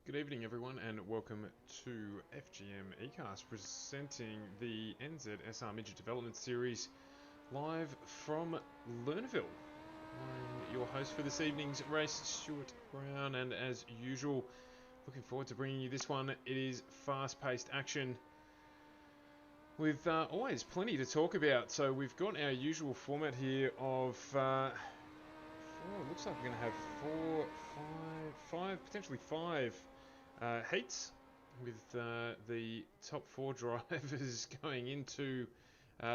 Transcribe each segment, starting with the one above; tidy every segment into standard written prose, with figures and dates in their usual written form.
Good evening everyone and welcome to FGM eCast presenting the NZSR Migget Development Series live from Lernerville. I'm your host for this evening's race, Stuart Brown, and as usual, looking forward to bringing you this one. It is fast-paced action with always plenty to talk about. So we've got our usual format here of looks like we're going to have five, potentially five heats with the top four drivers going into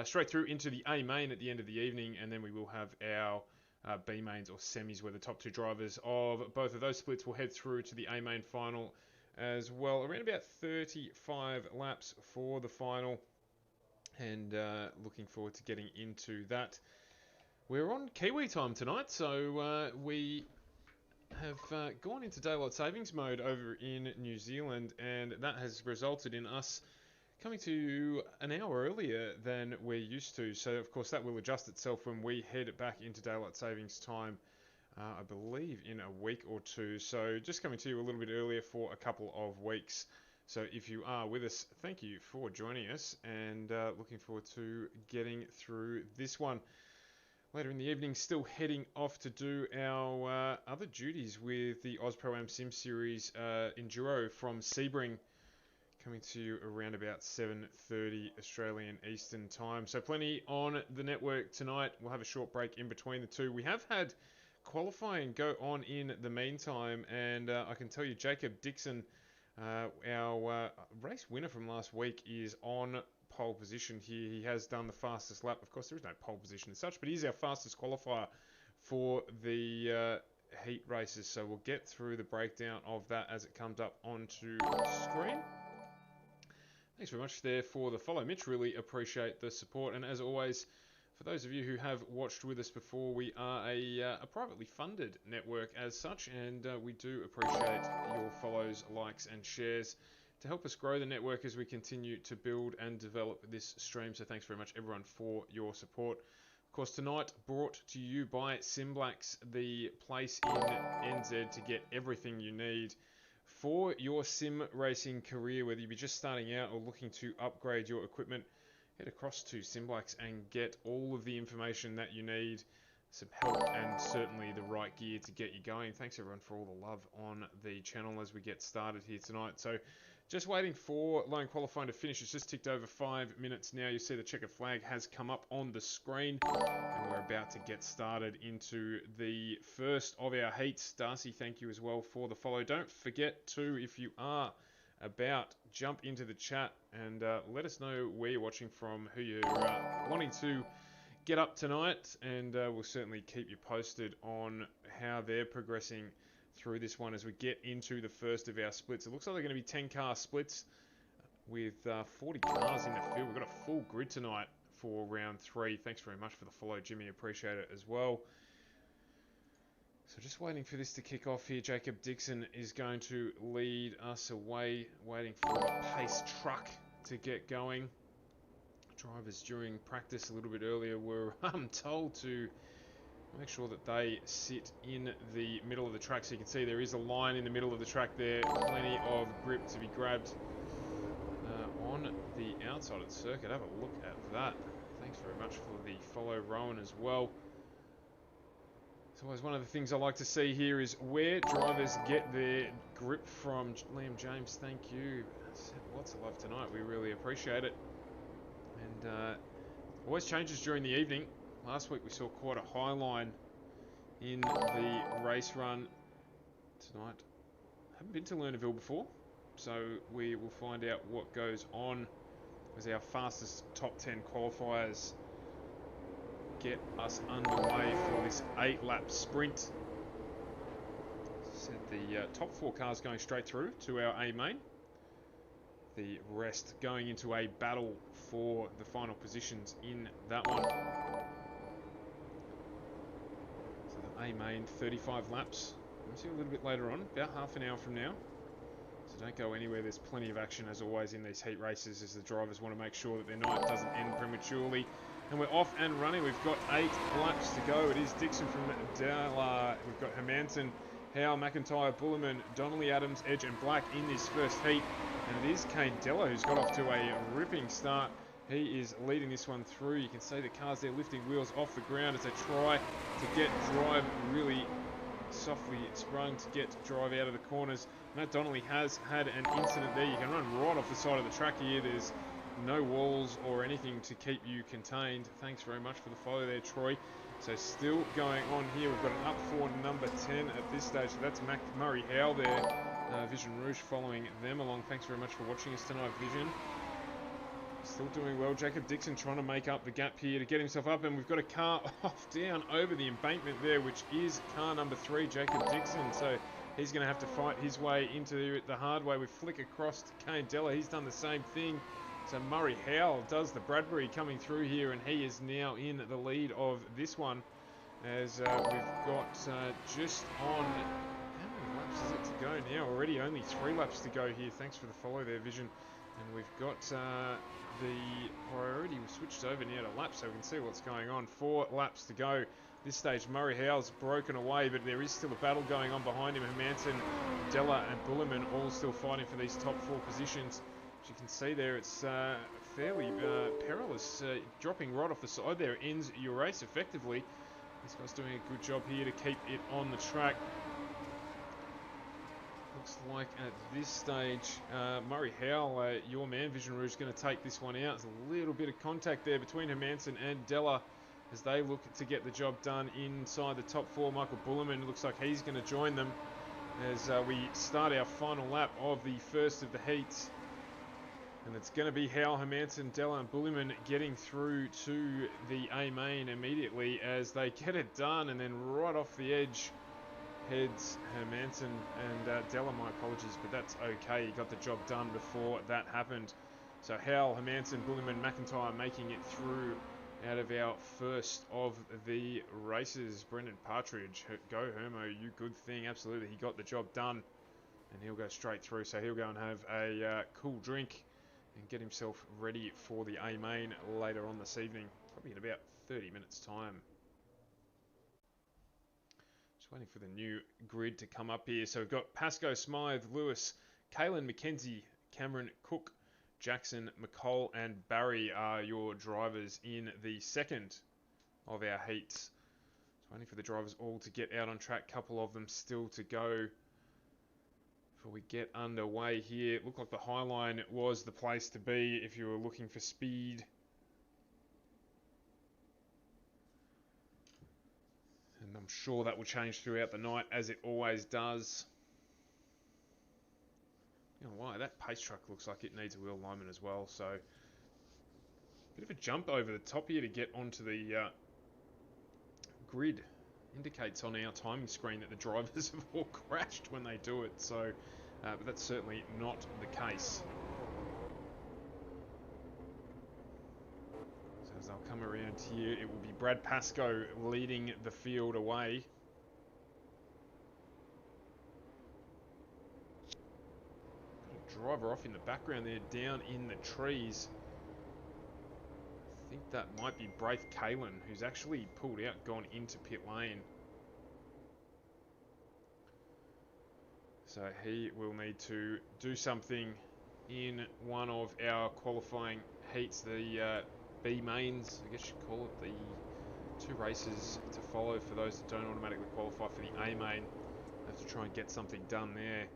straight through into the A main at the end of the evening, and then we will have our B mains or semis where the top two drivers of both of those splits will head through to the A main final as well. Around about 35 laps for the final, and looking forward to getting into that. We're on Kiwi time tonight, so we have gone into daylight savings mode over in New Zealand, and that has resulted in us coming to an hour earlier than we're used to. So, of course, that will adjust itself when we head back into daylight savings time, I believe, in a week or two. So, just coming to you a little bit earlier for a couple of weeks. So, if you are with us, thank you for joining us, and looking forward to getting through this one. Later in the evening, still heading off to do our other duties with the Oz Pro Am Sim Series Enduro from Sebring, coming to you around about 7:30 Australian Eastern Time. So plenty on the network tonight. We'll have a short break in between the two. We have had qualifying go on in the meantime, and I can tell you Jacob Dixon, our race winner from last week, is on pole position here. He has done the fastest lap. Of course, there is no pole position as such, but he's our fastest qualifier for the heat races. So we'll get through the breakdown of that as it comes up onto the screen. Thanks very much there for the follow, Mitch. Really appreciate the support. And as always, for those of you who have watched with us before, we are a privately funded network as such, and we do appreciate your follows, likes, and shares to help us grow the network as we continue to build and develop this stream. So thanks very much everyone for your support. Of course, tonight brought to you by SimBlacks, the place in NZ to get everything you need for your sim racing career, whether you be just starting out or looking to upgrade your equipment. Head across to SimBlacks and get all of the information that you need, some help, and certainly the right gear to get you going. Thanks everyone for all the love on the channel as we get started here tonight. So just waiting for lone qualifying to finish. It's just ticked over 5 minutes now. You see the checkered flag has come up on the screen, and we're about to get started into the first of our heats. Darcy, thank you as well for the follow. Don't forget to, if you are about, jump into the chat and let us know where you're watching from, who you're wanting to get up tonight, and we'll certainly keep you posted on how they're progressing through this one as we get into the first of our splits. It looks like they're going to be 10 car splits with 40 cars in the field. We've got a full grid tonight for round 3. Thanks very much for the follow, Jimmy. Appreciate it as well. So just waiting for this to kick off here. Jacob Dixon is going to lead us away, waiting for the pace truck to get going. drivers during practice a little bit earlier were told to make sure that they sit in the middle of the track. So you can see there is a line in the middle of the track there. Plenty of grip to be grabbed on the outside of the circuit. Have a look at that. Thanks very much for the follow, Rowan, as well. It's always one of the things I like to see here is where drivers get their grip from. Liam James, thank you. Lots of love tonight. We really appreciate it. And always changes during the evening. Last week we saw quite a high line in the race run. Tonight, haven't been to Lernerville before, so we will find out what goes on as our fastest top 10 qualifiers get us underway for this 8-lap sprint. As I said, the top 4 cars going straight through to our A main. The rest going into a battle for the final positions in that one. So the A main, 35 laps. We'll see a little bit later on, about half an hour from now. So don't go anywhere. There's plenty of action as always in these heat races as the drivers want to make sure that their night doesn't end prematurely. And we're off and running. We've got 8 laps to go. It is Dixon from Dalla. We've got Hermanson, Howe, McIntyre, Bullerman, Donnelly, Adams, Edge and Black in this first heat. And it is Kane Della who's got off to a ripping start. He is leading this one through. You can see the cars there lifting wheels off the ground as they try to get drive really softly sprung to get drive out of the corners. Matt Donnelly has had an incident there. You can run right off the side of the track here. There's no walls or anything to keep you contained. Thanks very much for the follow there, Troy. So still going on here. We've got an up for number 10 at this stage. So that's Murray Howe there. Vision Rouge following them along. Thanks very much for watching us tonight, Vision. Still doing well. Jacob Dixon trying to make up the gap here to get himself up. And we've got a car off down over the embankment there, which is car number 3, Jacob Dixon. So he's going to have to fight his way into the hard way. We flick across to Kane Della. He's done the same thing. So Murray Howell does the Bradbury coming through here, and he is now in the lead of this one. As we've got just on... How many laps is it to go now? Already only 3 laps to go here. Thanks for the follow there, Vision. And we've got the priority switched over now to laps so we can see what's going on. 4 laps to go. This stage, Murray Howell's broken away, but there is still a battle going on behind him. Hermanson, Della and Bullerman all still fighting for these top 4 positions. As you can see there, it's fairly perilous. Dropping right off the side there ends your race effectively. This guy's doing a good job here to keep it on the track. Looks like at this stage, Murray Howell, your man, Vision Rouge, is going to take this one out. There's a little bit of contact there between Hermanson and Della as they look to get the job done inside the top 4. Michael Bullerman looks like he's going to join them as we start our final lap of the first of the heats. And it's going to be Howell, Hermanson, Della and Bullerman getting through to the A main immediately as they get it done, and then right off the edge heads Hermanson and Della. My apologies, but that's okay. He got the job done before that happened. So Howell, Hermanson, Bullerman, McIntyre making it through out of our first of the races. Brendan Partridge, go Hermo, you good thing. Absolutely, he got the job done, and he'll go straight through. So he'll go and have a cool drink and get himself ready for the A main later on this evening, probably in about 30 minutes time. Just waiting for the new grid to come up here. So we've got Pascoe, Smythe, Lewis, Kaylin McKenzie, Cameron Cook, Jackson, McCall and Barry are your drivers in the second of our heats. Just waiting for the drivers all to get out on track. Couple of them still to go before we get underway here. It looked like the High Line was the place to be if you were looking for speed. And I'm sure that will change throughout the night, as it always does. You know why? That pace truck looks like it needs a wheel alignment as well. So, bit of a jump over the top here to get onto the grid. Indicates on our timing screen that the drivers have all crashed when they do it, so but that's certainly not the case. So as they'll come around here, it will be Brad Pascoe leading the field away. Got a driver off in the background there, down in the trees. think that might be Braith Kalen, who's actually pulled out, gone into pit lane. So he will need to do something in one of our qualifying heats, the B mains, I guess you'd call it, the 2 races to follow for those that don't automatically qualify for the A main. Have to try and get something done there.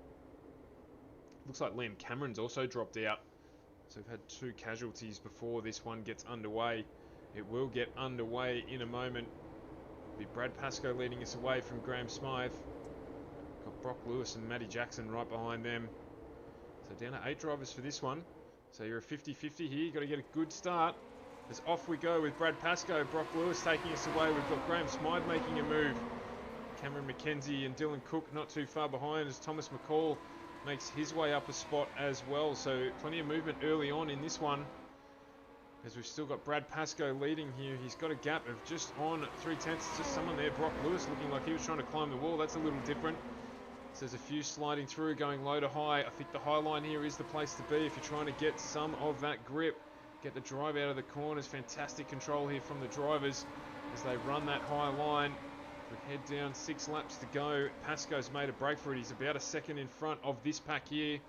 Looks like Liam Cameron's also dropped out. So we've had 2 casualties before this one gets underway. It will get underway in a moment. It'll be Brad Pascoe leading us away from Graham Smythe. Got Brock Lewis and Matty Jackson right behind them. So down to 8 drivers for this one. So you're a 50-50 here. You've got to get a good start. As off we go with Brad Pascoe. Brock Lewis taking us away. We've got Graham Smythe making a move. Cameron McKenzie and Dylan Cook not too far behind as Thomas McCall makes his way up a spot as well. So plenty of movement early on in this one. As we've still got Brad Pascoe leading here. He's got a gap of just on 3/10. Just someone there. Brock Lewis looking like he was trying to climb the wall. That's a little different. So there's a few sliding through, going low to high. I think the high line here is the place to be if you're trying to get some of that grip. Get the drive out of the corners. Fantastic control here from the drivers as they run that high line. We head down 6 laps to go. Pascoe's made a break for it. He's about a second in front of this pack here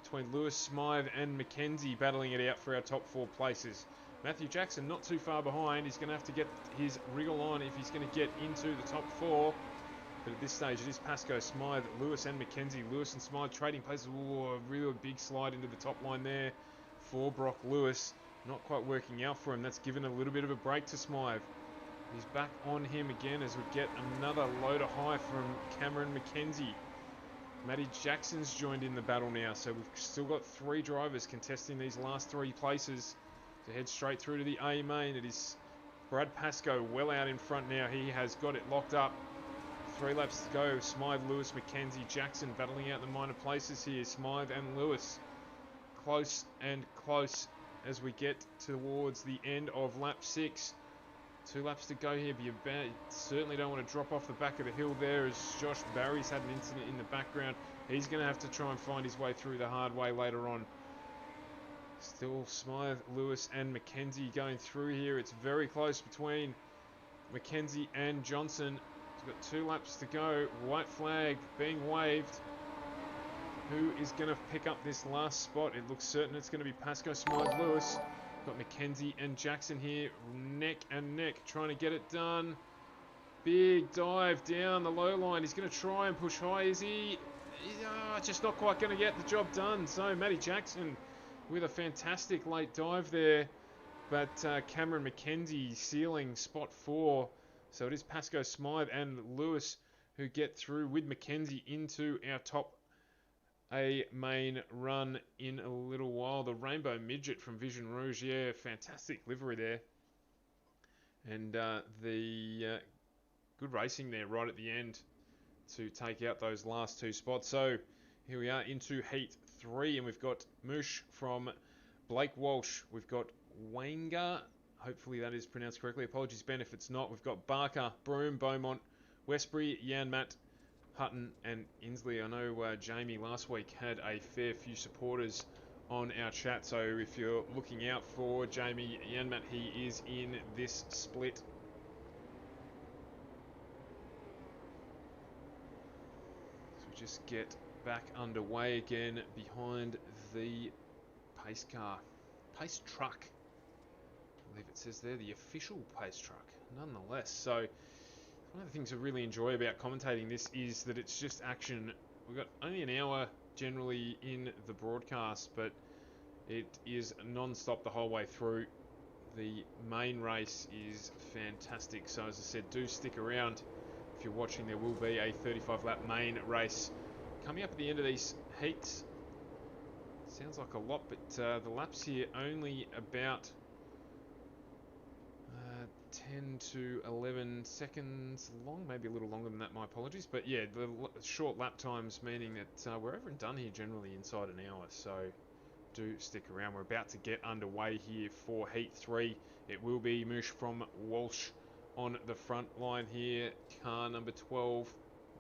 between Lewis, Smythe and McKenzie battling it out for our top 4 places. Matthew Jackson not too far behind. He's going to have to get his wriggle on if he's going to get into the top 4. But at this stage it is Pascoe, Smythe, Lewis and McKenzie. Lewis and Smythe trading places. Ooh, a really big slide into the top line there for Brock Lewis. Not quite working out for him. That's given a little bit of a break to Smythe. He's back on him again as we get another low to high from Cameron McKenzie. Matty Jackson's joined in the battle now, so we've still got 3 drivers contesting these last 3 places to head straight through to the A main. It is Brad Pascoe well out in front now. He has got it locked up. 3 laps to go. Smythe, Lewis, McKenzie, Jackson battling out the minor places here. Smythe and Lewis close and close as we get towards the end of lap 6. 2 laps to go here, but you certainly don't want to drop off the back of the hill there as Josh Barry's had an incident in the background. He's going to have to try and find his way through the hard way later on. Still Smythe, Lewis and McKenzie going through here. It's very close between McKenzie and Johnson. We've got 2 laps to go. White flag being waved. Who is going to pick up this last spot? It looks certain it's going to be Pascoe, Smythe, Lewis. Got McKenzie and Jackson here, neck and neck, trying to get it done. Big dive down the low line. He's going to try and push high, is he? He's just not quite going to get the job done. So Matty Jackson with a fantastic late dive there. But Cameron McKenzie sealing spot 4. So it is Pascoe, Smythe and Lewis who get through with McKenzie into our top A main run in a little while. The Rainbow Midget from Vision Rouge, yeah, fantastic livery there. And the good racing there right at the end to take out those last 2 spots. So here we are into Heat 3, and we've got Moosh from Blake Walsh. We've got Wanger, hopefully that is pronounced correctly. Apologies, Ben, if it's not. We've got Barker, Broome, Beaumont, Westbury, Janmat, Hutton and Inslee. I know Jamie last week had a fair few supporters on our chat, so if you're looking out for Jamie Janmat, he is in this split. So we just get back underway again behind the pace car. Pace truck. I believe it says there, the official pace truck, nonetheless. So one of the things I really enjoy about commentating this is that it's just action. We've got only an hour generally in the broadcast, but it is non-stop the whole way through. The main race is fantastic. So as I said, do stick around. If you're watching, there will be a 35-lap main race coming up at the end of these heats. Sounds like a lot, but the laps here only about 10 to 11 seconds long, maybe a little longer than that, my apologies. But yeah, the short lap times meaning that we're over and done here generally inside an hour, so do stick around. We're about to get underway here for Heat 3. It will be Moosh from Walsh on the front line here. Car number 12,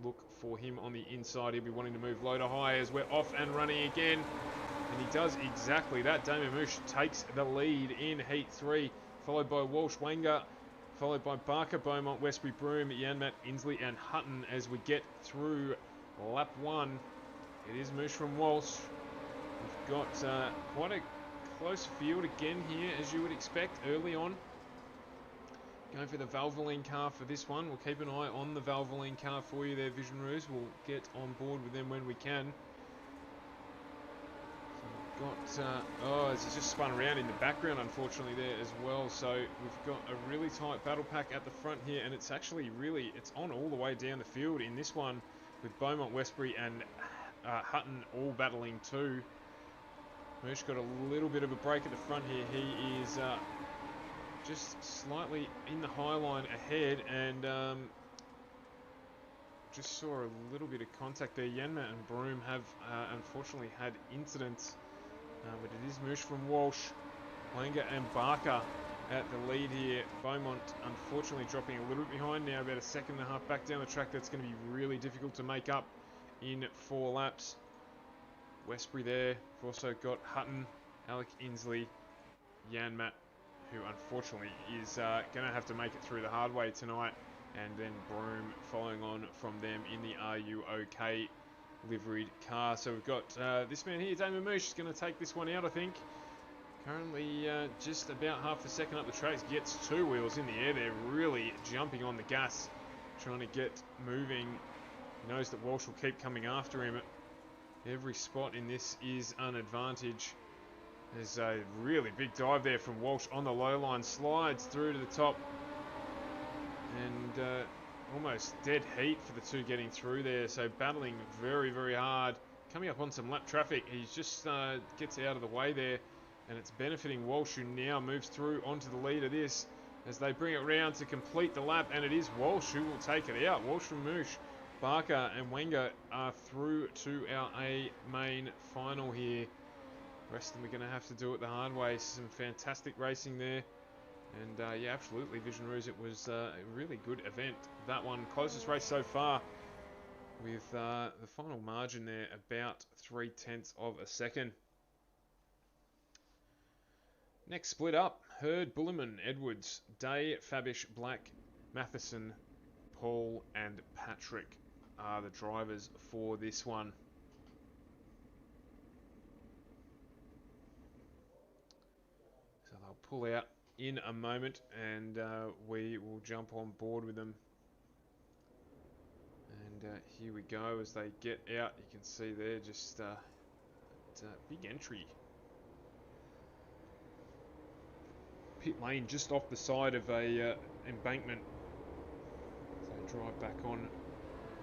look for him on the inside. He'll be wanting to move low to high as we're off and running again. And he does exactly that. Damien Moosh takes the lead in Heat 3. followed by Walsh, Wenger, followed by Barker, Beaumont, Westbury, Broome, Janmat, Inslee and Hutton as we get through lap 1. It is Moosh from Walsh. We've got quite a close field again here, as you would expect early on. Going for the Valvoline car for this one. We'll keep an eye on the Valvoline car for you there, Vision Ruse. We'll get on board with them when we can. So we've got, oh, it's just spun around in the background, unfortunately, there as well. So we've got a really tight battle pack at the front here, and it's actually really, it's on all the way down the field in this one, with Beaumont, Westbury and Hutton all battling too. Moosh got a little bit of a break at the front here. He is just slightly in the high line ahead, and just saw a little bit of contact there. Janmat and Broome have unfortunately had incidents, but it is Moosh from Walsh, Wenger and Barker at the lead here. Beaumont unfortunately dropping a little bit behind now, about a second and a half back down the track. That's going to be really difficult to make up in 4 laps. Westbury there. We've also got Hutton, Alec Inslee, Janmat, who unfortunately is going to have to make it through the hard way tonight, and then Broome following on from them in the Are You OK liveried car. So we've got this man here, Damon Moosh, is going to take this one out, I think. Currently just about half a second up the track, gets 2 wheels in the air there, really jumping on the gas, trying to get moving. He knows that Walsh will keep coming after him. Every spot in this is an advantage. There's a really big dive there from Walsh on the low line, slides through to the top, and almost dead heat for the two getting through there. So battling very, very hard. Coming up on some lap traffic, he just gets out of the way there, and it's benefiting Walsh, who now moves through onto the lead of this as they bring it round to complete the lap, and it is Walsh who will take it out. Walsh from Moosh, Barker and Wenger are through to our A main final here. The rest of them are going to have to do it the hard way. Some fantastic racing there. And yeah, absolutely, Vision Ruse, it was a really good event. That one, closest race so far, with the final margin there about 0.3 of a second. Next split up, Hurd, Bulliman, Edwards, Day, Fabish, Black, Matheson, Paul and Patrick are the drivers for this one. So they'll pull out in a moment, and we will jump on board with them. And here we go as they get out. You can see there just big entry. Pit lane just off the side of a embankment. So drive back on.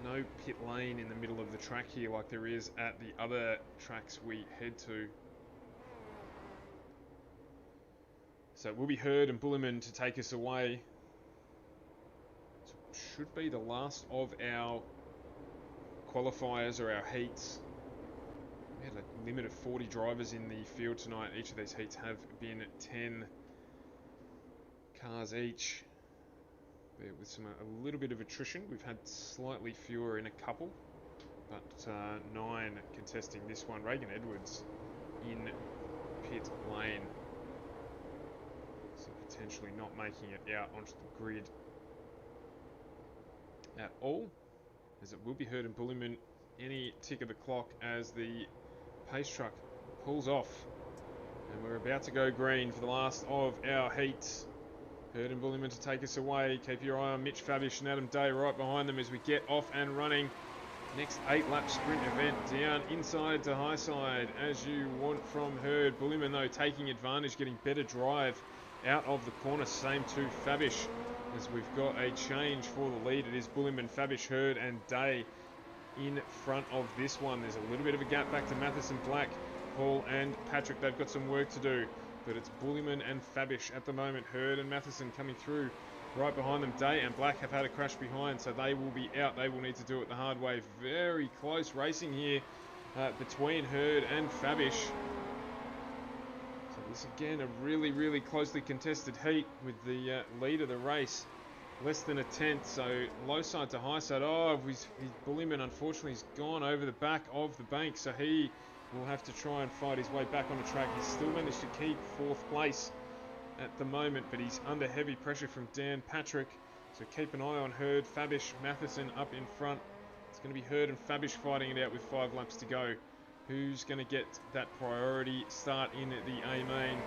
No pit lane in the middle of the track here like there is at the other tracks we head to. So it will be Hurd and Bulliman to take us away. So it should be the last of our qualifiers or our heats. We had a limit of 40 drivers in the field tonight. Each of these heats have been 10 cars each. With a little bit of attrition. We've had slightly fewer in a couple, but 9 contesting this one. Reagan Edwards in pit lane, so potentially not making it out onto the grid at all, as it will be Hurd and Bulliman any tick of the clock as the pace truck pulls off, and we're about to go green for the last of our heats. Hurd and Bulliman to take us away. Keep your eye on Mitch Fabish and Adam Day right behind them as we get off and running. Next 8-lap sprint event down inside to high side as you want from Hurd. Bulliman though taking advantage, getting better drive out of the corner. Same to Fabish as we've got a change for the lead. It is Bulliman, Fabish, Hurd and Day in front of this one. There's a little bit of a gap back to Matheson, Black, Paul and Patrick. They've got some work to do. But it's Bulliman and Fabish at the moment. Hurd and Matheson coming through right behind them. Day and Black have had a crash behind, so they will be out. They will need to do it the hard way. Very close racing here between Hurd and Fabish. So this again a really, really closely contested heat with the lead of the race less than a tenth. So low side to high side. Oh, Bulliman unfortunately has gone over the back of the bank, so he will have to try and fight his way back on the track. He's still managed to keep 4th place at the moment, but he's under heavy pressure from Dan Patrick. So keep an eye on Hurd, Fabish, Matheson up in front. It's going to be Hurd and Fabish fighting it out with 5 laps to go. Who's going to get that priority start in the A main?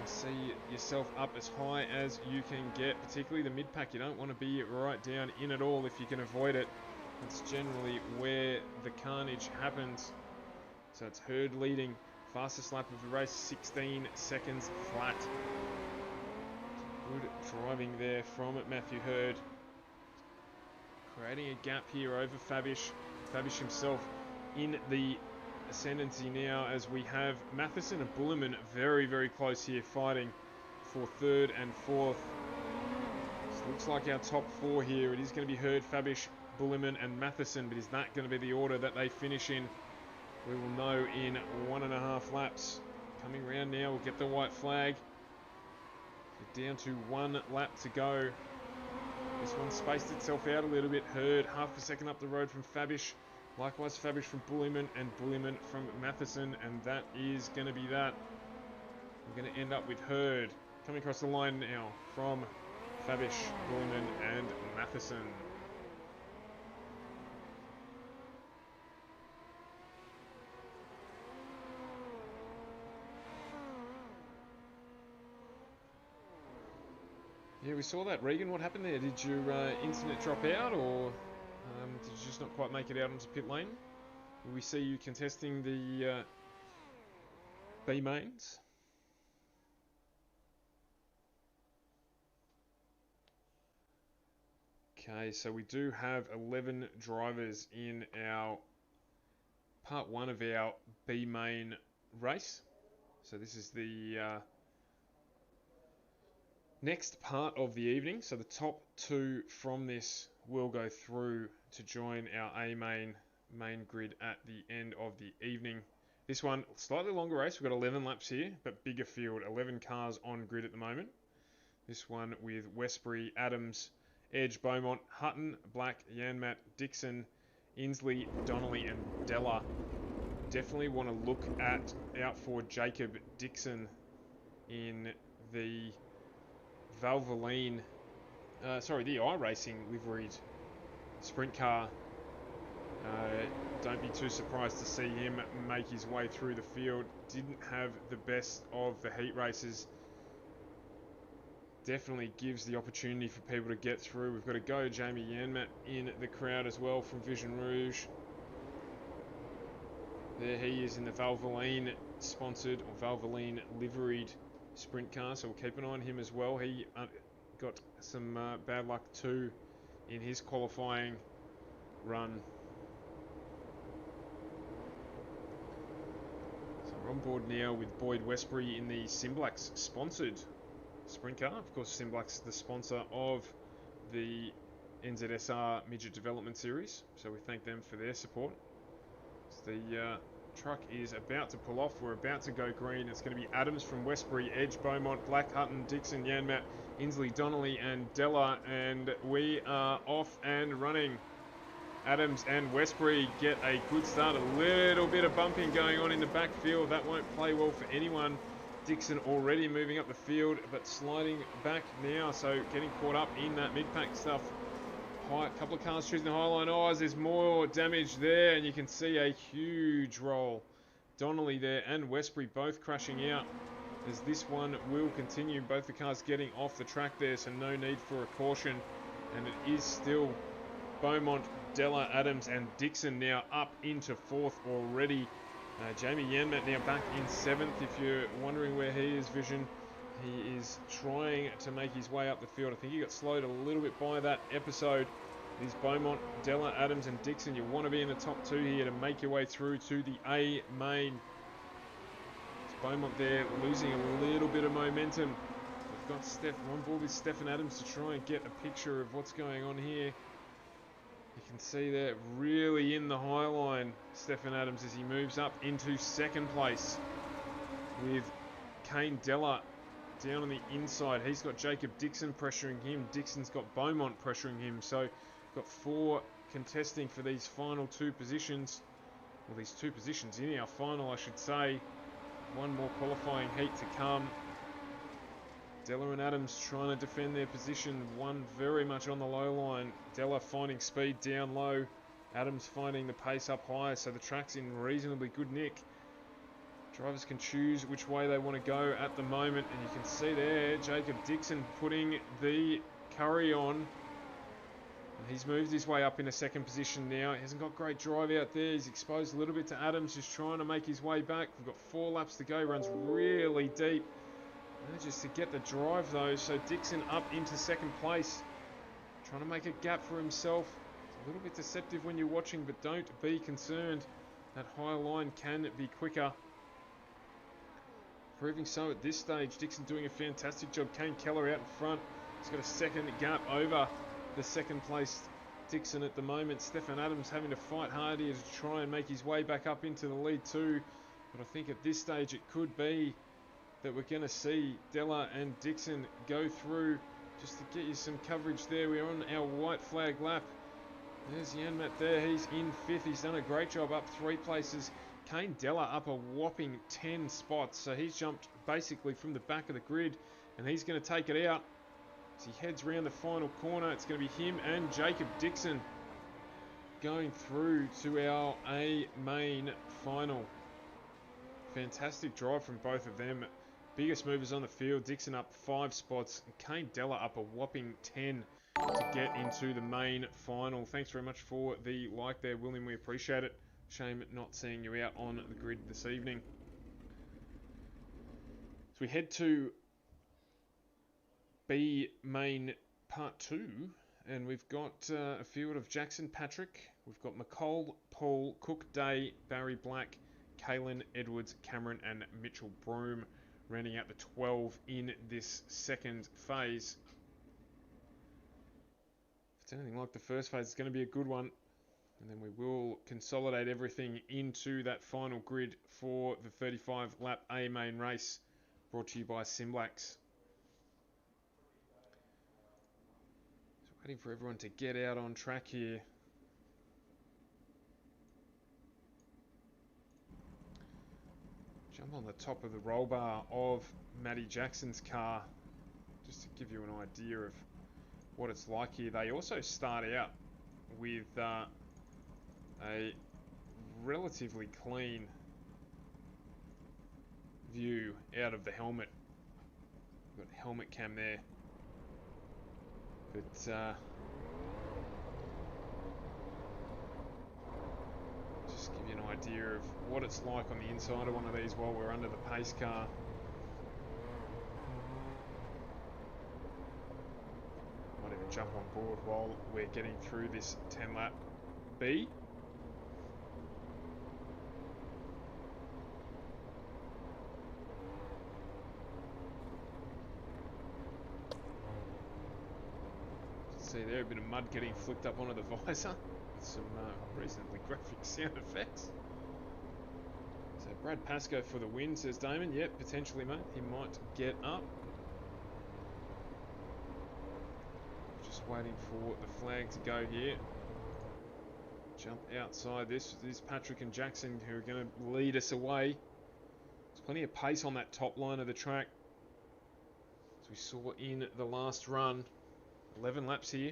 See yourself up as high as you can get, particularly the mid-pack. You don't want to be right down in at all if you can avoid it. That's generally where the carnage happens. So it's Hurd leading. Fastest lap of the race, 16 seconds flat. Good driving there from Matthew Hurd. Creating a gap here over Fabish. Fabish himself in the ascendancy now, as we have Matheson and Bullerman very, very close here, fighting for 3rd and 4th. This looks like our top 4 here. It is going to be Hurd, Fabish, Bullerman and Matheson, but is that going to be the order that they finish in? We will know in 1.5 laps. Coming round now, we'll get the white flag. We're down to 1 lap to go. This one spaced itself out a little bit. Hurd half a second up the road from Fabish. Likewise, Fabish from Bulliman and Bulliman from Matheson, and that is going to be that. We're going to end up with Hurd coming across the line now from Fabish, Bulliman and Matheson. Yeah, we saw that. Regan, what happened there? Did your internet drop out, or did you just not quite make it out onto pit lane? Will we see you contesting the B mains? Okay, so we do have 11 drivers in our part 1 of our B main race. So this is the next part of the evening. So the top 2 from this will go through to join our A main grid at the end of the evening. This one, slightly longer race. We've got 11 laps here, but bigger field. 11 cars on grid at the moment. This one with Westbury, Adams, Edge, Beaumont, Hutton, Black, Yanmat, Dixon, Inslee, Donnelly and Della. Definitely want to look out for Jacob Dixon in the Valvoline, the iRacing liveried sprint car. Don't be too surprised to see him make his way through the field. Didn't have the best of the heat races. Definitely gives the opportunity for people to get through. We've got to go Jamie Yanmat in the crowd as well from Vision Rouge. There he is in the Valvoline sponsored or Valvoline liveried sprint car, so we'll keep an eye on him as well. He got some bad luck too in his qualifying run. So we're on board now with Boyd Westbury in the SimBlacks sponsored sprint car. Of course, SimBlacks is the sponsor of the NZSR Midget Development Series, so we thank them for their support. So the truck is about to pull off. We're about to go green. It's going to be Adams from Westbury, Edge, Beaumont, Black, Hutton, Dixon, Yanmat, Inslee, Donnelly and Della, and we are off and running. Adams and Westbury get a good start. A little bit of bumping going on in the backfield. That won't play well for anyone. Dixon already moving up the field, but sliding back now, so getting caught up in that mid-pack stuff. A couple of cars choosing the high line. Oh, there's more damage there, and you can see a huge roll. Donnelly there and Westbury both crashing out, as this one will continue. Both the cars getting off the track there, so no need for a caution. And it is still Beaumont, Della, Adams and Dixon now up into 4th already. Jamie Yanmat now back in 7th. If you're wondering where he is, Vision, he is trying to make his way up the field. I think he got slowed a little bit by that episode. It is Beaumont, Della, Adams and Dixon. You want to be in the top 2 here to make your way through to the A main. It's Beaumont there losing a little bit of momentum. We've got We're on board with Stefan Adams to try and get a picture of what's going on here. You can see that really in the high line, Stefan Adams, as he moves up into 2nd place with Kane Della down on the inside. He's got Jacob Dixon pressuring him. Dixon's got Beaumont pressuring him. So we've got 4 contesting for these final 2 positions. Well, these 2 positions in our final, I should say. One more qualifying heat to come. Della and Adams trying to defend their position. One very much on the low line. Della finding speed down low. Adams finding the pace up high, so the track's in reasonably good nick. Drivers can choose which way they want to go at the moment, and you can see there Jacob Dixon putting the curry on. He's moved his way up in a second position now. He hasn't got great drive out there. He's exposed a little bit to Adams, just trying to make his way back. We've got 4 laps to go. Runs really deep. Manages to get the drive though, so Dixon up into second place. Trying to make a gap for himself. It's a little bit deceptive when you're watching, but don't be concerned. That high line can be quicker. Proving so at this stage. Dixon doing a fantastic job. Kane Keller out in front. He's got a second gap over the second place Dixon at the moment. Stefan Adams having to fight hard here to try and make his way back up into the lead too. But I think at this stage it could be that we're going to see Della and Dixon go through. Just to get you some coverage there, we're on our white flag lap. There's Janmat there, he's in 5th. He's done a great job up 3 places. Kane Della up a whopping 10 spots, so he's jumped basically from the back of the grid, and he's going to take it out. As he heads round the final corner, it's going to be him and Jacob Dixon going through to our A main final. Fantastic drive from both of them. Biggest movers on the field. Dixon up 5 spots, and Kane Della up a whopping 10 to get into the main final. Thanks very much for the like there, William. We appreciate it. Shame not seeing you out on the grid this evening. So we head to B main part 2, and we've got a field of Jackson Patrick. We've got McCall, Paul, Cook Day, Barry Black, Kalen Edwards, Cameron and Mitchell Broome, rounding out the 12 in this second phase. If it's anything like the first phase, it's going to be a good one. And then we will consolidate everything into that final grid for the 35 lap A main race, brought to you by SimBlacks. So waiting for everyone to get out on track here. Jump on the top of the roll bar of Matty Jackson's car, just to give you an idea of what it's like here. They also start out with a relatively clean view out of the helmet. Got helmet cam there, but just give you an idea of what it's like on the inside of one of these while we're under the pace car. Might even jump on board while we're getting through this 10 lap B. See there, a bit of mud getting flicked up onto the visor. Some reasonably graphic sound effects. So Brad Pascoe for the win, says Damon. Yep, potentially, mate. He might get up. Just waiting for the flag to go here. Jump outside this. This is Patrick and Jackson who are going to lead us away. There's plenty of pace on that top line of the track, as we saw in the last run. 11 laps here.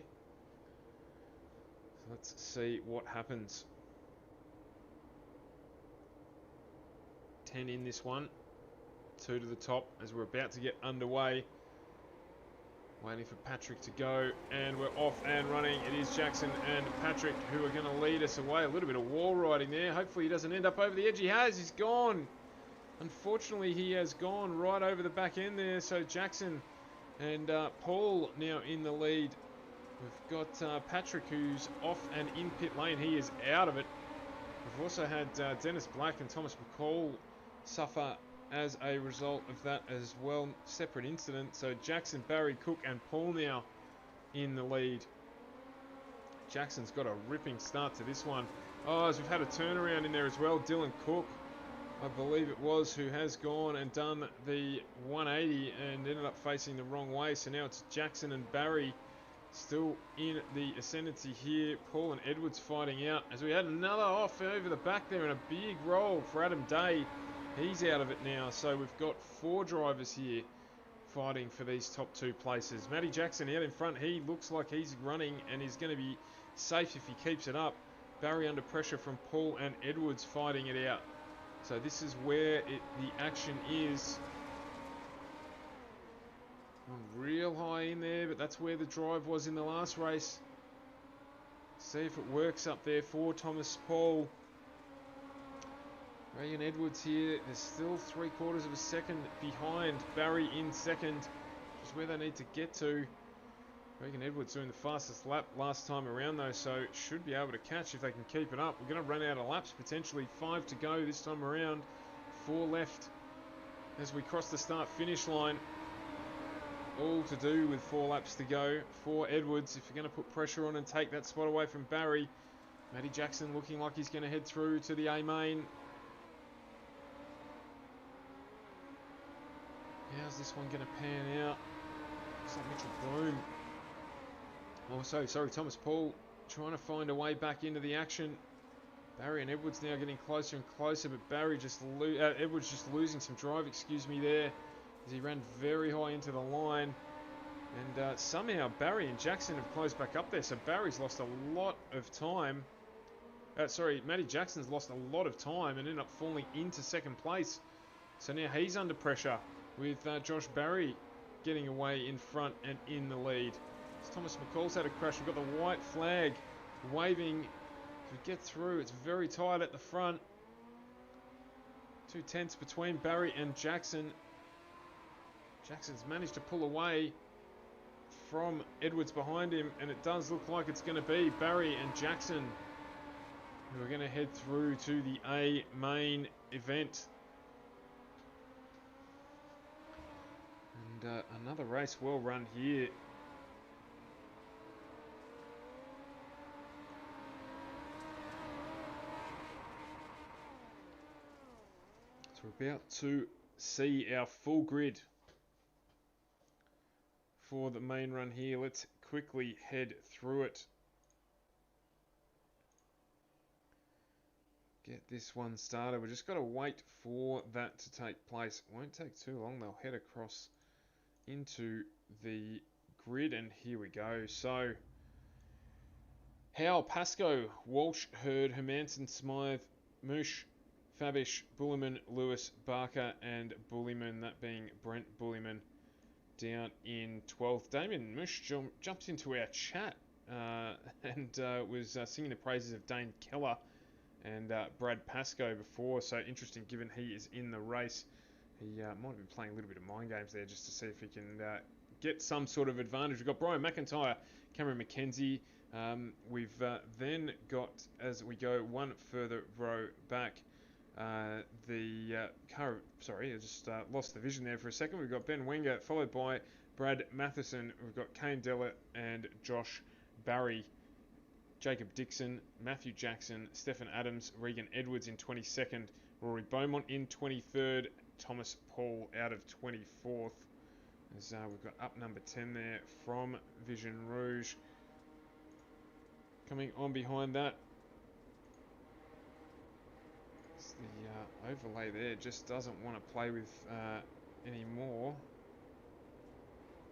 So let's see what happens. 10 in this one. 2 to the top as we're about to get underway. Waiting for Patrick to go, and we're off and running. It is Jackson and Patrick who are going to lead us away. A little bit of wall riding there. Hopefully he doesn't end up over the edge. He has. He's gone. Unfortunately, he has gone right over the back end there. So Jackson and Paul now in the lead. We've got Patrick who's off and in pit lane. He is out of it. We've also had Dennis Black and Thomas McCall suffer as a result of that as well. Separate incident. So Jackson, Barry, Cook and Paul now in the lead. Jackson's got a ripping start to this one. Oh, as we've had a turnaround in there as well. Dylan Cook, I believe it was, who has gone and done the 180 and ended up facing the wrong way. So now it's Jackson and Barry still in the ascendancy here. Paul and Edwards fighting out as we had another off over the back there and a big roll for Adam Day. He's out of it now. So we've got 4 drivers here fighting for these top 2 places. Matty Jackson out in front. He looks like he's running and is going to be safe if he keeps it up. Barry under pressure from Paul and Edwards fighting it out. So this is where the action is. Not real high in there, but that's where the drive was in the last race. See if it works up there for Thomas Paul. Reagan Edwards here. There's still 3/4 of a second behind. Barry in second, which is where they need to get to. Reagan Edwards doing the fastest lap last time around though, so should be able to catch if they can keep it up. We're going to run out of laps potentially. 5 to go this time around. 4 left as we cross the start-finish line. All to do with 4 laps to go for Edwards. If you're going to put pressure on and take that spot away from Barry. Matty Jackson looking like he's going to head through to the A main. How's this one going to pan out? Looks like Mitchell Bloom. Also, sorry, Thomas Paul trying to find a way back into the action. Barry and Edwards now getting closer and closer, but Edwards just losing some drive, excuse me, there, as he ran very high into the line. And somehow Barry and Jackson have closed back up there, so Barry's lost a lot of time. Matty Jackson's lost a lot of time and ended up falling into second place. So now he's under pressure with Josh Barry getting away in front and in the lead. As Thomas McCall's had a crash, we've got the white flag waving to get through. It's very tight at the front. 2 tenths between Barry and Jackson. Jackson's managed to pull away from Edwards behind him, and it does look like it's going to be Barry and Jackson who are going to head through to the A main event. And another race well run here. So we're about to see our full grid for the main run here. Let's quickly head through it. Get this one started. We've just got to wait for that to take place. It won't take too long. They'll head across into the grid, and here we go. So Howell, Pascoe, Walsh, Hurd, Hermanson, Smythe, Moosh, Fabish, Bulliman, Lewis, Barker, and Bulliman, that being Brent Bulliman, down in 12th. Damien Moosh jumped into our chat and was singing the praises of Dane Keller and Brad Pascoe before, so interesting given he is in the race. He might have been playing a little bit of mind games there just to see if he can get some sort of advantage. We've got Brian McIntyre, Cameron McKenzie. We've then got, as we go one further row back, I just lost the vision there for a second. We've got Ben Wenger, followed by Brad Matheson. We've got Kane Dellett and Josh Barry. Jacob Dixon, Matthew Jackson, Stephen Adams, Regan Edwards in 22nd, Rory Beaumont in 23rd, Thomas Paul out of 24th. As we've got up number 10 there from Vision Rouge. Coming on behind that, it's the overlay there just doesn't want to play with anymore.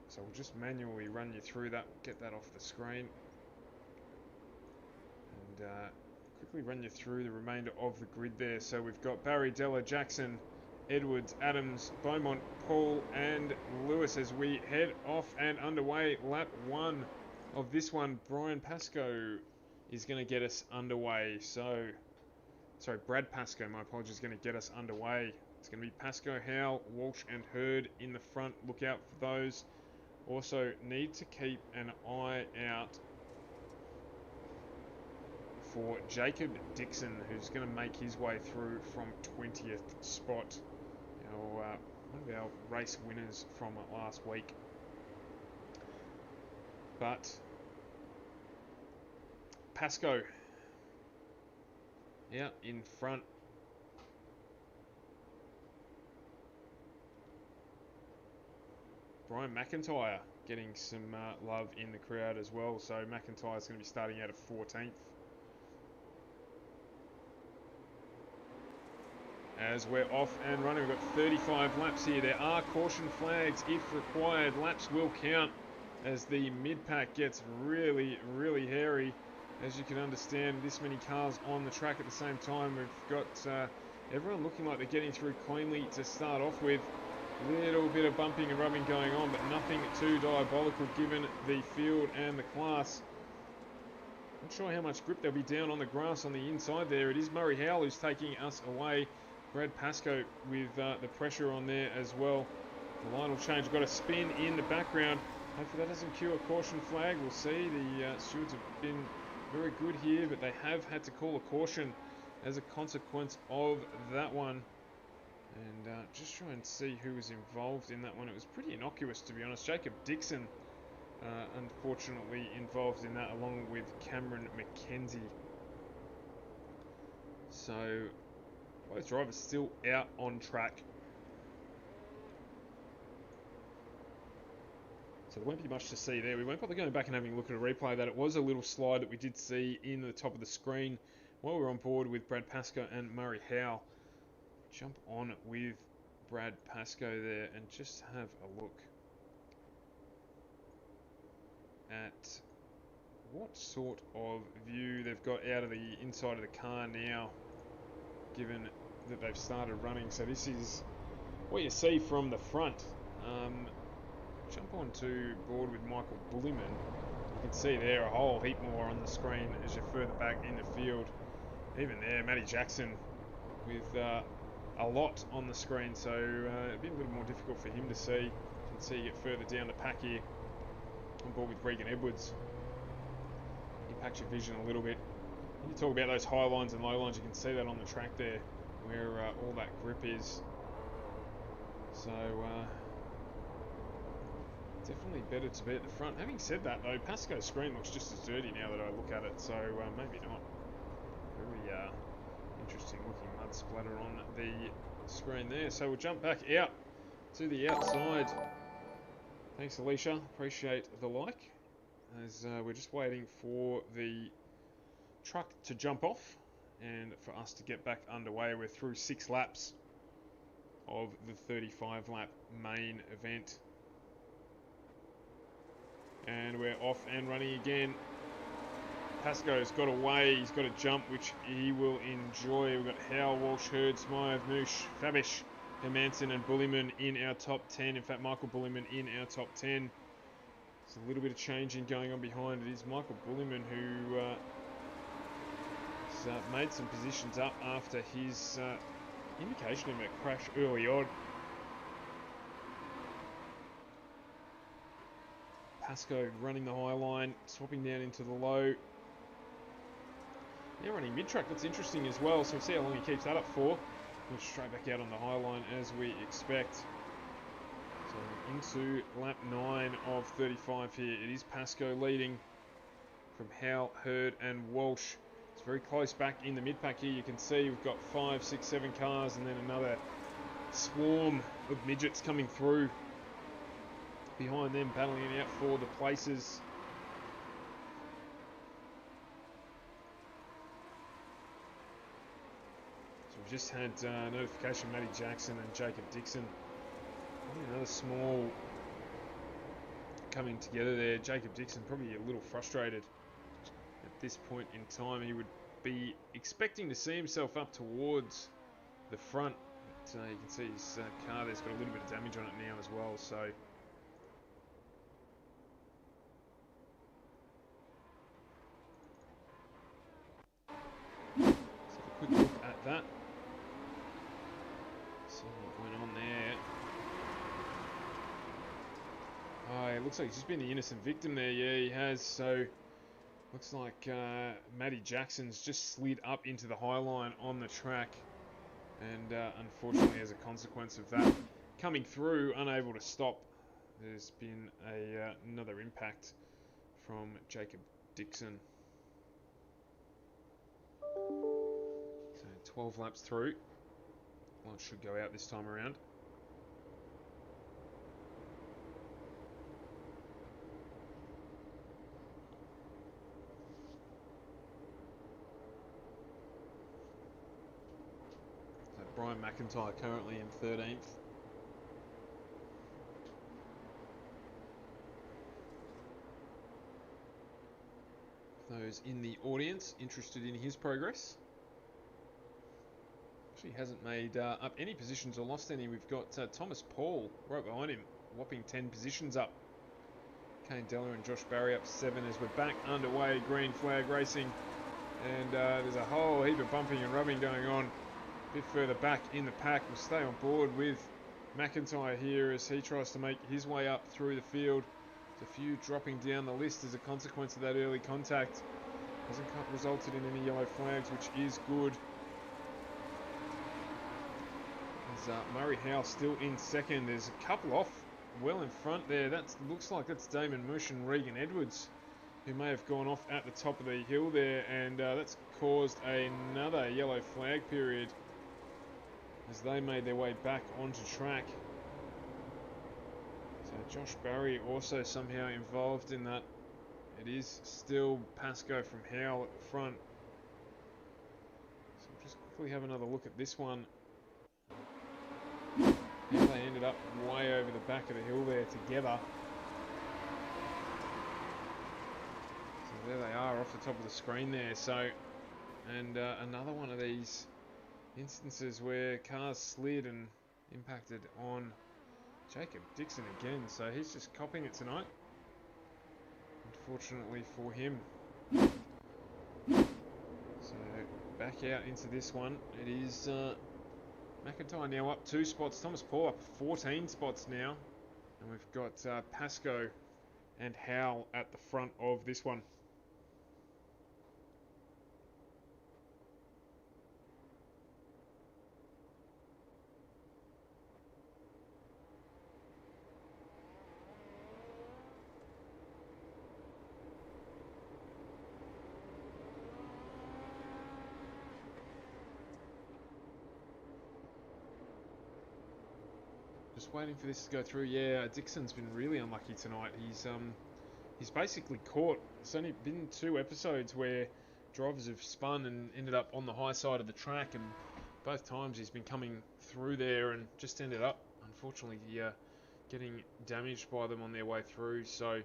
So we'll just manually run you through that, get that off the screen. And quickly run you through the remainder of the grid there. So we've got Barry, Della, Jackson, Edwards, Adams, Beaumont, Paul and Lewis as we head off and underway. Lap 1 of this one. Brian Pascoe is going to get us underway. Brad Pascoe, my apologies, is going to get us underway. It's going to be Pascoe, Howell, Walsh and Hurd in the front. Look out for those. Also need to keep an eye out for Jacob Dixon, who's going to make his way through from 20th spot. One of our race winners from last week. But Pascoe out in front. Brian McIntyre getting some love in the crowd as well. So McIntyre's going to be starting out at 14th. as we're off and running. We've got 35 laps here. There are caution flags if required. Laps will count as the mid-pack gets really, really hairy. As you can understand, this many cars on the track at the same time. We've got everyone looking like they're getting through cleanly to start off with. Little bit of bumping and rubbing going on, but nothing too diabolical given the field and the class. Not sure how much grip they'll be down on the grass on the inside there. It is Murray Howell who's taking us away. Brad Pascoe with the pressure on there as well. The line will change. We've got a spin in the background. Hopefully that doesn't cue a caution flag. We'll see. The stewards have been very good here, but they have had to call a caution as a consequence of that one. And just try and see who was involved in that one. It was pretty innocuous, to be honest. Jacob Dixon, unfortunately, involved in that, along with Cameron McKenzie. So, both drivers still out on track. So there won't be much to see there. We won't bother going back and having a look at a replay of that. It was a little slide that we did see in the top of the screen while we were on board with Brad Pascoe and Murray Howell. Jump on with Brad Pascoe there and just have a look at what sort of view they've got out of the inside of the car now, given that they've started running. So this is what you see from the front. Jump onto board with Michael Bulliman. You can see there a whole heap more on the screen as you're further back in the field. Even there, Matty Jackson with a lot on the screen, so it'd be a little more difficult for him to see. You can see you get further down the pack here on board with Regan Edwards. Impacts your vision a little bit. When you talk about those high lines and low lines, you can see that on the track there where all that grip is. So definitely better to be at the front. Having said that though, Pasco's screen looks just as dirty now that I look at it, so maybe not. Very interesting looking mud splatter on the screen there. So we'll jump back out to the outside. Thanks Alicia, appreciate the like. As we're just waiting for the truck to jump off and for us to get back underway. We're through 6 laps of the 35 lap main event. And we're off and running again. Pasco's got away, he's got a jump which he will enjoy. We've got Howell, Walsh, Hurd, Smythe, Moosh, Fabish, Hermanson and Bulliman in our top 10. In fact, Michael Bulliman in our top 10. There's a little bit of changing going on behind. It is Michael Bulliman who has made some positions up after his indication of a crash early on. Pascoe running the high line, swapping down into the low. Now running mid-track, that's interesting as well, so we'll see how long he keeps that up for. We'll straight back out on the high line as we expect. So into lap 9 of 35 here. It is Pascoe leading from Howell, Hurd and Walsh. It's very close back in the mid-pack here. You can see we've got 5, 6, 7 cars and then another swarm of midgets coming through behind them, battling out for the places. So we've just had notification Matty Jackson and Jacob Dixon. Probably another small coming together there. Jacob Dixon probably a little frustrated at this point in time. He would be expecting to see himself up towards the front. But, you can see his car there's got a little bit of damage on it now as well. So let's have a quick look at that. See what went on there. Oh, it looks like he's just been the innocent victim there. Yeah, he has. So looks like Matty Jackson's just slid up into the high line on the track. And unfortunately, as a consequence of that, coming through, unable to stop, there's been another impact from Jacob Dixon. So 12 laps through. Light should go out this time around. Brian McIntyre currently in 13th. Those in the audience interested in his progress. Actually hasn't made up any positions or lost any. We've got Thomas Paul right behind him, whopping 10 positions up. Kane Della and Josh Barry up 7 as we're back underway. Green flag racing. And there's a whole heap of bumping and rubbing going on. A bit further back in the pack. We'll stay on board with McIntyre here as he tries to make his way up through the field. There's a few dropping down the list as a consequence of that early contact. Hasn't resulted in any yellow flags, which is good. There's Murray Howe still in second. There's a couple off well in front there. That looks like that's Damon Mush and Regan Edwards, who may have gone off at the top of the hill there, and that's caused another yellow flag period as they made their way back onto track. So Josh Barry also somehow involved in that. It is still Pascoe from Howe at the front. So we'll just quickly have another look at this one. How they ended up way over the back of the hill there together. So there they are off the top of the screen there. So, and another one of these instances where cars slid and impacted on Jacob Dixon again. So he's just copping it tonight, unfortunately for him. So back out into this one. It is McIntyre now up 2 spots. Thomas Paul up 14 spots now. And we've got Pascoe and Howell at the front of this one. Just waiting for this to go through. Yeah, Dixon's been really unlucky tonight. He's basically caught. It's only been 2 episodes where drivers have spun and ended up on the high side of the track, and both times he's been coming through there and just ended up, unfortunately, getting damaged by them on their way through. So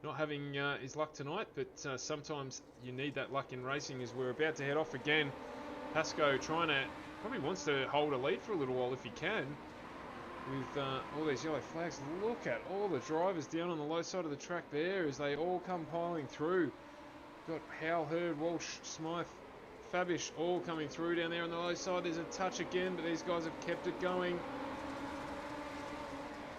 not having his luck tonight, but sometimes you need that luck in racing as we're about to head off again. Pascoe probably wants to hold a lead for a little while if he can. With all these yellow flags, look at all the drivers down on the low side of the track there as they all come piling through. Got Howell, Hurd, Walsh, Smythe, Fabish all coming through down there on the low side. There's a touch again, but these guys have kept it going.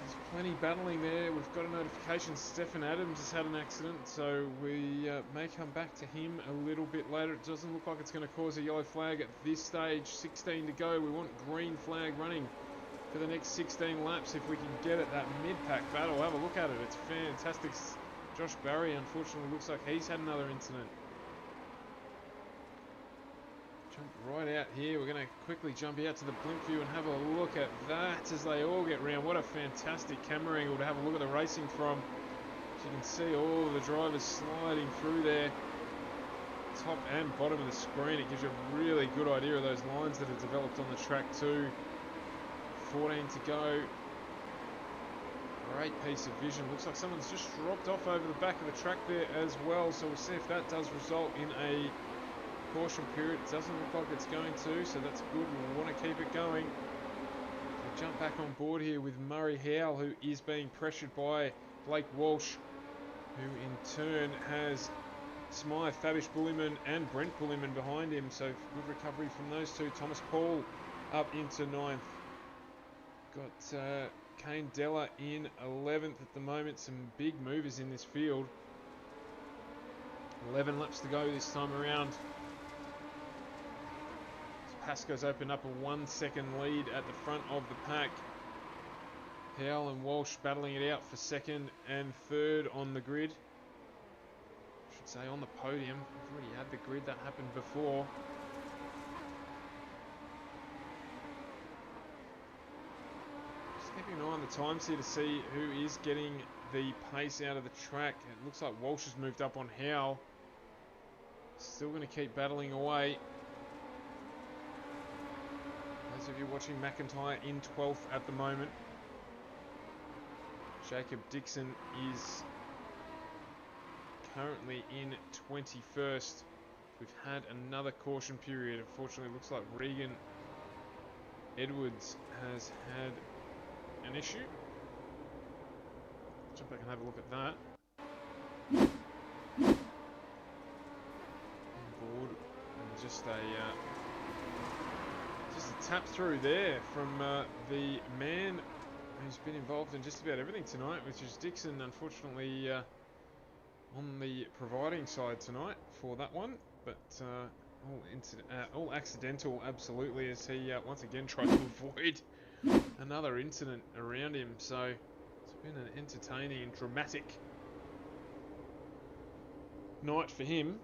There's plenty battling there. We've got a notification Stefan Adams has had an accident, so we may come back to him a little bit later. It doesn't look like it's going to cause a yellow flag at this stage. 16 to go. We want green flag running for the next 16 laps if we can get it. That mid-pack battle, have a look at it. It's fantastic. Josh Barry, unfortunately, looks like he's had another incident. Jump right out here. We're going to quickly jump out to the blink view and have a look at that as they all get round. What a fantastic camera angle to have a look at the racing from. As you can see all of the drivers sliding through there. Top and bottom of the screen. It gives you a really good idea of those lines that have developed on the track too. 14 to go. Great piece of vision. Looks like someone's just dropped off over the back of the track there as well. So we'll see if that does result in a caution period. It doesn't look like it's going to, so that's good. We'll want to keep it going. We'll jump back on board here with Murray Howell, who is being pressured by Blake Walsh, who in turn has Smythe, Fabish Bullyman and Brent Bullyman behind him. So good recovery from those two. Thomas Paul up into 9th. Got Kane Della in 11th at the moment. Some big movers in this field. 11 laps to go this time around. Pascoe's opened up a 1 second lead at the front of the pack. Howell and Walsh battling it out for 2nd and 3rd on the grid. I should say on the podium. We've already had the grid, that happened before. Keeping an eye on the times here to see who is getting the pace out of the track. It looks like Walsh has moved up on Howell. Still going to keep battling away. Those if you're watching. McIntyre in 12th at the moment. Jacob Dixon is currently in 21st. We've had another caution period. Unfortunately, it looks like Regan Edwards has had an issue. Jump back and have a look at that. On board, and just a tap through there from the man who's been involved in just about everything tonight, which is Dixon. Unfortunately, on the providing side tonight for that one, but all accidental, absolutely, as he once again tried to avoid another incident around him. So it's been an entertaining and dramatic night for him.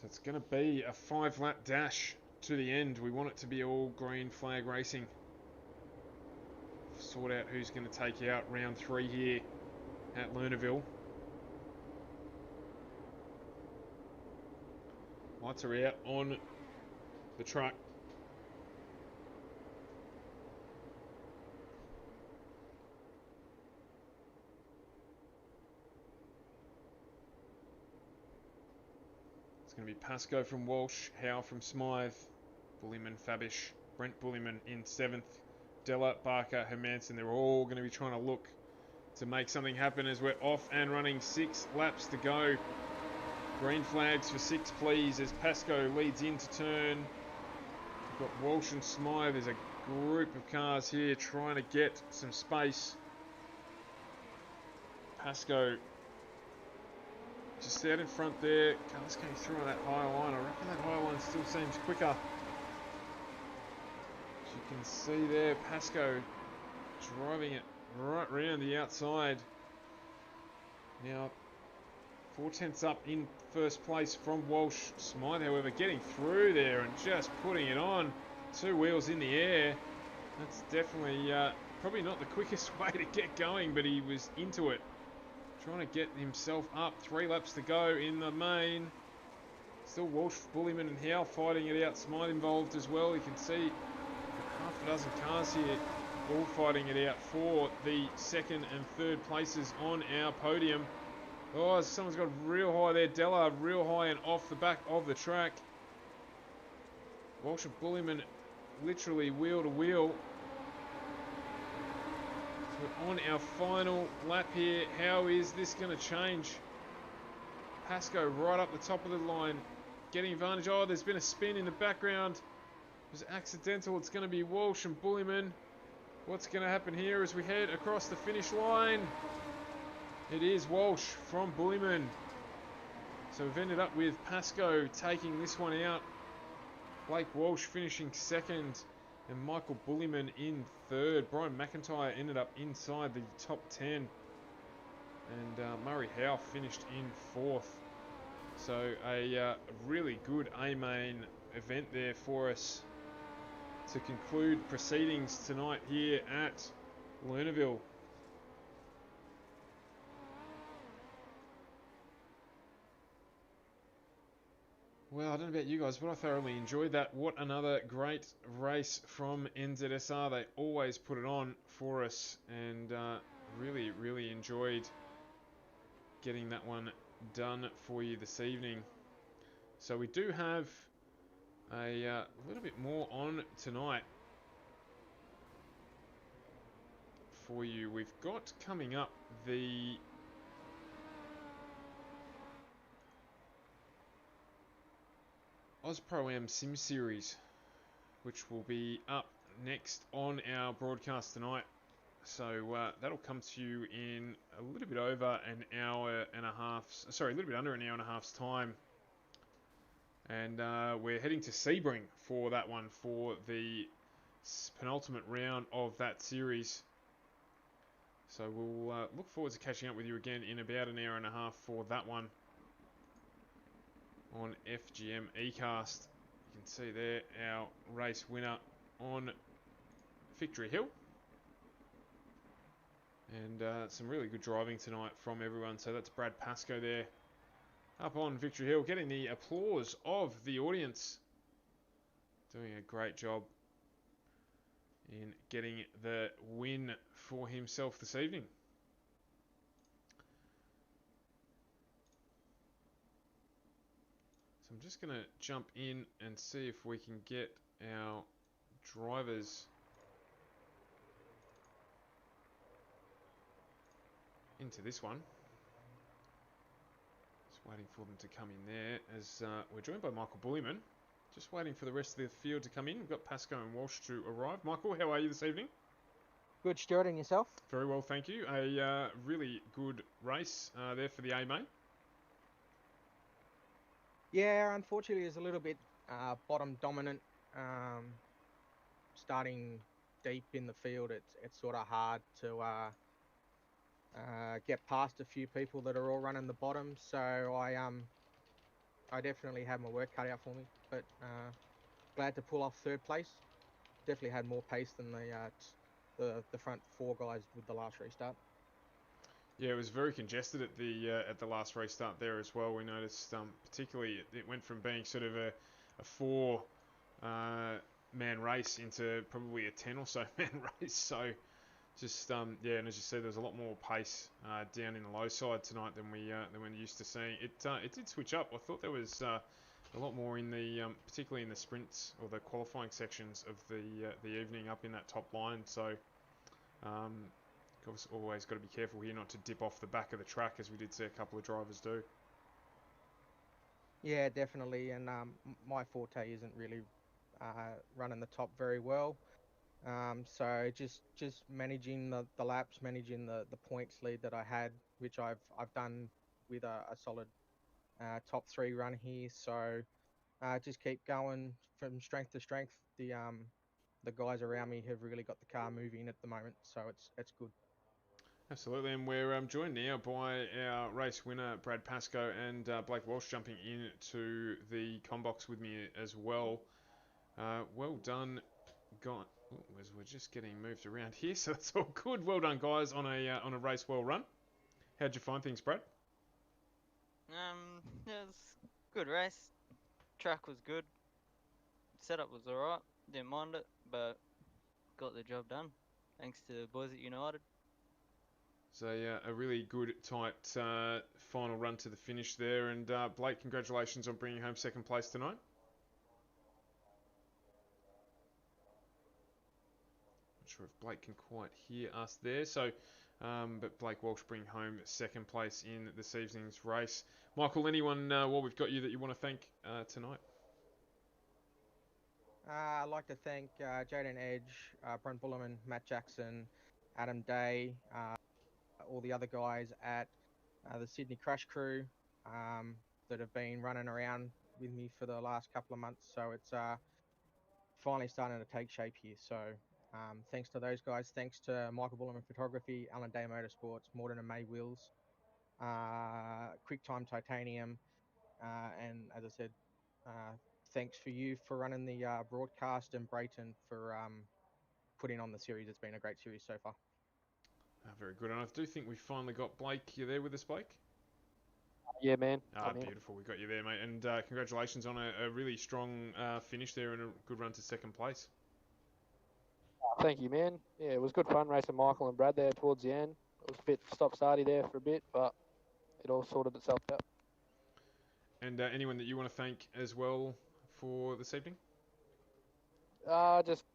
So it's going to be a 5-lap dash to the end. We want it to be all green flag racing. Sort out who's going to take out round 3 here at Lernerville. Lights are out on the truck. It's going to be Pascoe from Walsh, Howe from Smythe, Bullyman, Fabish, Brent Bullyman in 7th, Della, Barker, Hermanson. They're all going to be trying to look to make something happen as we're off and running. 6 laps to go. Green flags for 6, please, as Pascoe leads into turn. We've got Walsh and Smythe. There's a group of cars here trying to get some space. Pascoe just out in front there. Cars going through on that high line. I reckon that high line still seems quicker. As you can see there, Pascoe driving it right round the outside. Now, 4/10 up in first place from Walsh. Smythe, however, getting through there and just putting it on. 2 wheels in the air. That's definitely probably not the quickest way to get going, but he was into it. Trying to get himself up. 3 laps to go in the main. Still Walsh, Bullyman and Howe fighting it out. Smythe involved as well. You can see half a dozen cars here all fighting it out for the 2nd and 3rd places on our podium. Oh, someone's got real high there. Della real high and off the back of the track. Walsh and Bullyman literally wheel to wheel. We're on our final lap here. How is this going to change? Pascoe right up the top of the line, getting advantage. Oh, there's been a spin in the background. It was accidental. It's going to be Walsh and Bullyman. What's going to happen here as we head across the finish line? It is Walsh from Bullyman. So we've ended up with Pascoe taking this one out. Blake Walsh finishing 2nd. And Michael Bullyman in 3rd. Brian McIntyre ended up inside the top 10. And Murray Howe finished in 4th. So a really good A-main event there for us to conclude proceedings tonight here at Lernerville. Well, I don't know about you guys, but I thoroughly enjoyed that. What another great race from NZSR. They always put it on for us, and really, really enjoyed getting that one done for you this evening. So we do have a little bit more on tonight for you. We've got coming up the OzPro-Am Sim Series, which will be up next on our broadcast tonight. So that'll come to you in a little bit over an hour and a half. Sorry, a little bit under an hour and a half's time. And we're heading to Sebring for that one, for the penultimate round of that series. So we'll look forward to catching up with you again in about an hour and a half for that one on FGM eCast. You can see there our race winner on Victory Hill. And some really good driving tonight from everyone. So that's Brad Pascoe there up on Victory Hill, getting the applause of the audience. Doing a great job in getting the win for himself this evening. So I'm just going to jump in and see if we can get our drivers into this one. Just waiting for them to come in there as we're joined by Michael Bullyman. Just waiting for the rest of the field to come in. We've got Pascoe and Walsh to arrive. Michael, how are you this evening? Good, Stuart, and yourself? Very well, thank you. A really good race there for the A main. Yeah, unfortunately, it's a little bit bottom dominant. Starting deep in the field, it's sort of hard to get past a few people that are all running the bottom. So I definitely have my work cut out for me, but glad to pull off third place. Definitely had more pace than the front four guys with the last restart. Yeah, it was very congested at the last restart there as well. We noticed, particularly, it went from being sort of a four man race into probably a 10 or so man race. So just yeah, and as you said, there's a lot more pace down in the low side tonight than we're used to seeing. It did switch up. I thought there was a lot more in the particularly in the sprints or the qualifying sections of the evening up in that top line. So of course, always got to be careful here not to dip off the back of the track, as we did see a couple of drivers do. Yeah, definitely. And my forte isn't really running the top very well. So just managing the laps, managing the points lead that I had, which I've done with a solid top three run here. So just keep going from strength to strength. The guys around me have really got the car moving at the moment, so it's good. Absolutely, and we're joined now by our race winner, Brad Pascoe, and Blake Walsh jumping into the combox with me as well. Well done, guys. We're just getting moved around here, so that's all good. Well done, guys, on a race well run. How'd you find things, Brad? Yeah, it was a good race. Track was good. Setup was alright. Didn't mind it, but got the job done. Thanks to the boys at United. So a really good, tight final run to the finish there. And Blake, congratulations on bringing home second place tonight. Not sure if Blake can quite hear us there. So, but Blake Walsh bringing home second place in this evening's race. Michael, anyone while we've got you that you want to thank tonight? I'd like to thank Jaden Edge, Brent Bullerman, Matt Jackson, Adam Day, all the other guys at the Sydney Crash Crew that have been running around with me for the last couple of months. So it's finally starting to take shape here. So thanks to those guys. Thanks to Michael Bullerman Photography, Alan Day Motorsports, Morden and May Wheels, QuickTime Titanium, and as I said, thanks for you for running the broadcast, and Brayton for putting on the series. It's been a great series so far. Very good. And I do think we finally got Blake. You there with us, Blake? Yeah, man. Beautiful. We got you there, mate. And congratulations on a really strong finish there and a good run to second place. Thank you, man. Yeah, it was good fun racing Michael and Brad there towards the end. It was a bit stop-starty there for a bit, but it all sorted itself out. And anyone that you want to thank as well for this evening? Just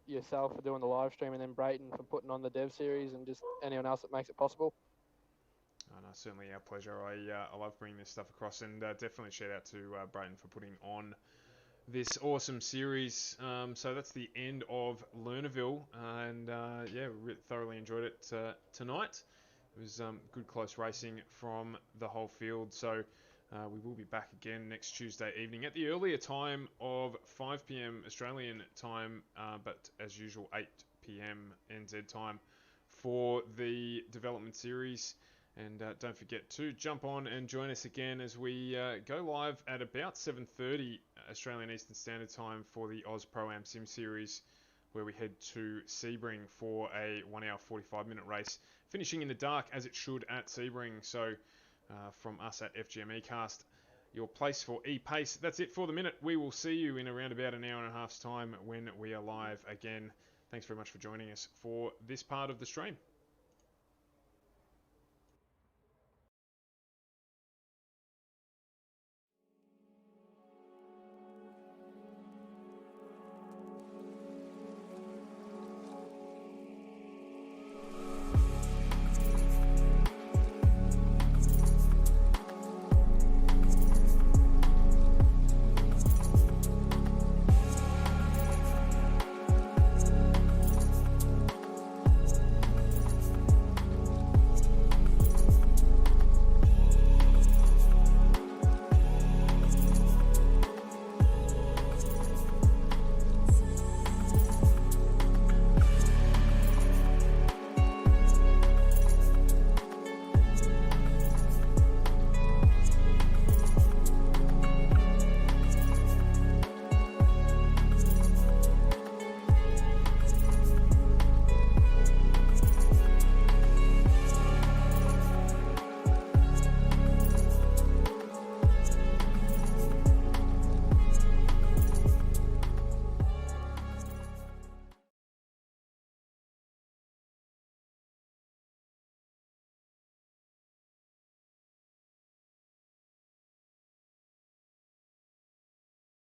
yourself for doing the live stream, and then Brayton for putting on the dev series, and just anyone else that makes it possible. Oh, no, certainly our pleasure. I love bringing this stuff across, and definitely shout out to Brayton for putting on this awesome series. So that's the end of Lernerville, and yeah, thoroughly enjoyed it tonight. It was good close racing from the whole field. So we will be back again next Tuesday evening at the earlier time of 5 p.m. Australian time, but as usual 8 p.m. NZ time for the development series. And don't forget to jump on and join us again as we go live at about 7:30 Australian Eastern Standard Time for the Oz Pro-Am Sim Series, where we head to Sebring for a 1 hour 45-minute race, finishing in the dark as it should at Sebring. So from us at FGM eCast, your place for e-pace. That's it for the minute. We will see you in around about an hour and a half's time when we are live again. Thanks very much for joining us for this part of the stream.